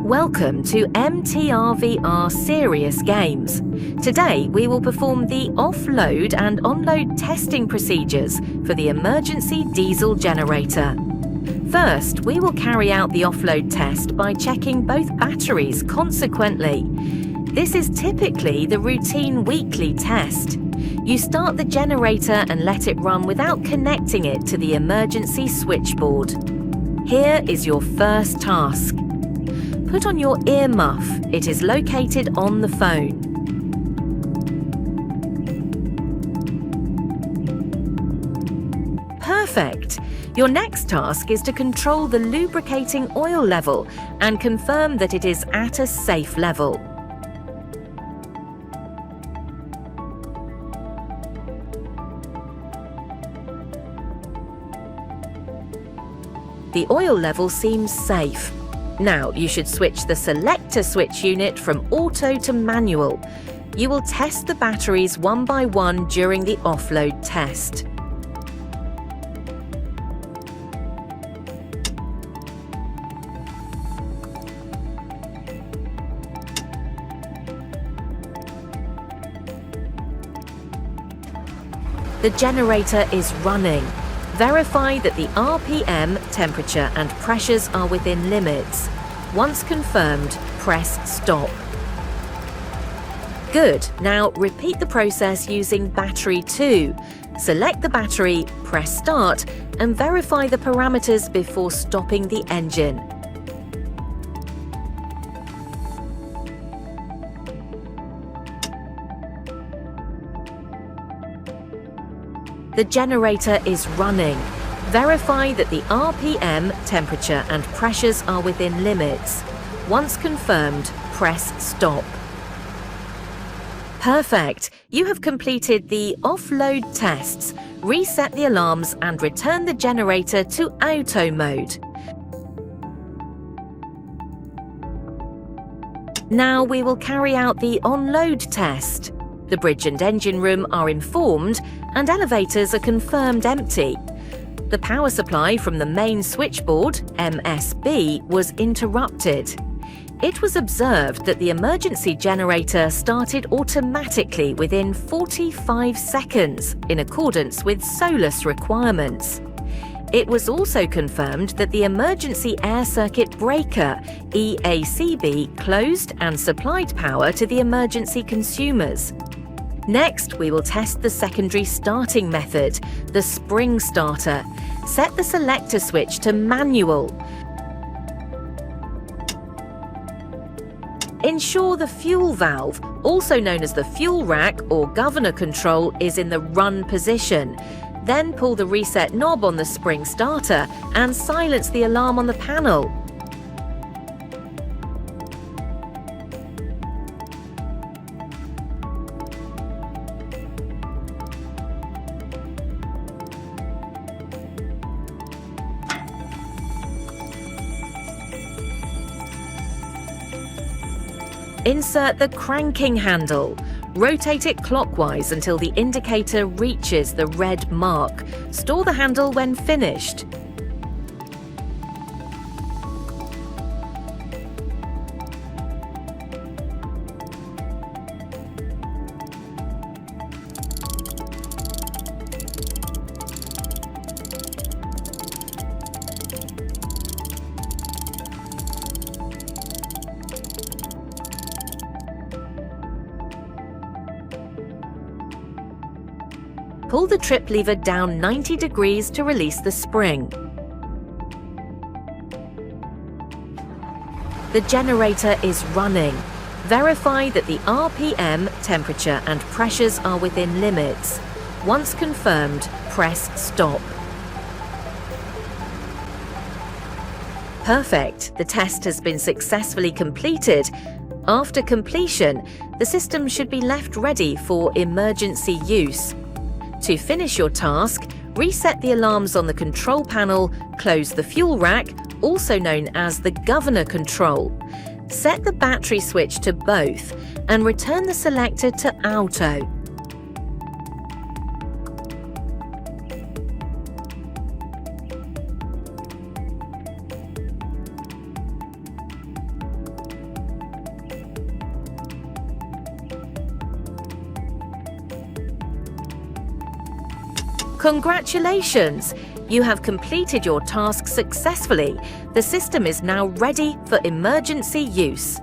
Welcome to MTRVR Serious Games. Today we will perform the offload and onload testing procedures for the emergency diesel generator. First, we will carry out the offload test by checking both batteries consequently. This is typically the routine weekly test. You start the generator and let it run without connecting it to the emergency switchboard. Here is your first task. Put on your ear muff. It is located on the phone. Perfect. Your next task is to control the lubricating oil level and confirm that it is at a safe level. The oil level seems safe. Now you should switch the selector switch unit from auto to manual. You will test the batteries one by one during the offload test. The generator is running. Verify that the RPM, temperature and pressures are within limits. Once confirmed, press stop. Good. Now repeat the process using battery 2. Select the battery, press start and verify the parameters before stopping the engine. The generator is running. Verify that the RPM, temperature and pressures are within limits. Once confirmed, press stop. Perfect. You have completed the offload tests. Reset the alarms and return the generator to auto mode. Now we will carry out the onload test. The bridge and engine room are informed and elevators are confirmed empty. The power supply from the main switchboard, MSB, was interrupted. It was observed that the emergency generator started automatically within 45 seconds in accordance with SOLAS requirements. It was also confirmed that the emergency air circuit breaker, EACB, closed and supplied power to the emergency consumers. Next, we will test the secondary starting method, the spring starter. Set the selector switch to manual. Ensure the fuel valve, also known as the fuel rack or governor control, is in the run position. Then pull the reset knob on the spring starter and silence the alarm on the panel. Insert the cranking handle. Rotate it clockwise until the indicator reaches the red mark. Store the handle when finished. Pull the trip lever down 90 degrees to release the spring. The generator is running. Verify that the RPM, temperature and pressures are within limits. Once confirmed, press stop. Perfect. The test has been successfully completed. After completion, the system should be left ready for emergency use. To finish your task, reset the alarms on the control panel, close the fuel rack, also known as the governor control. Set the battery switch to both and return the selector to auto. Congratulations! You have completed your task successfully. The system is now ready for emergency use.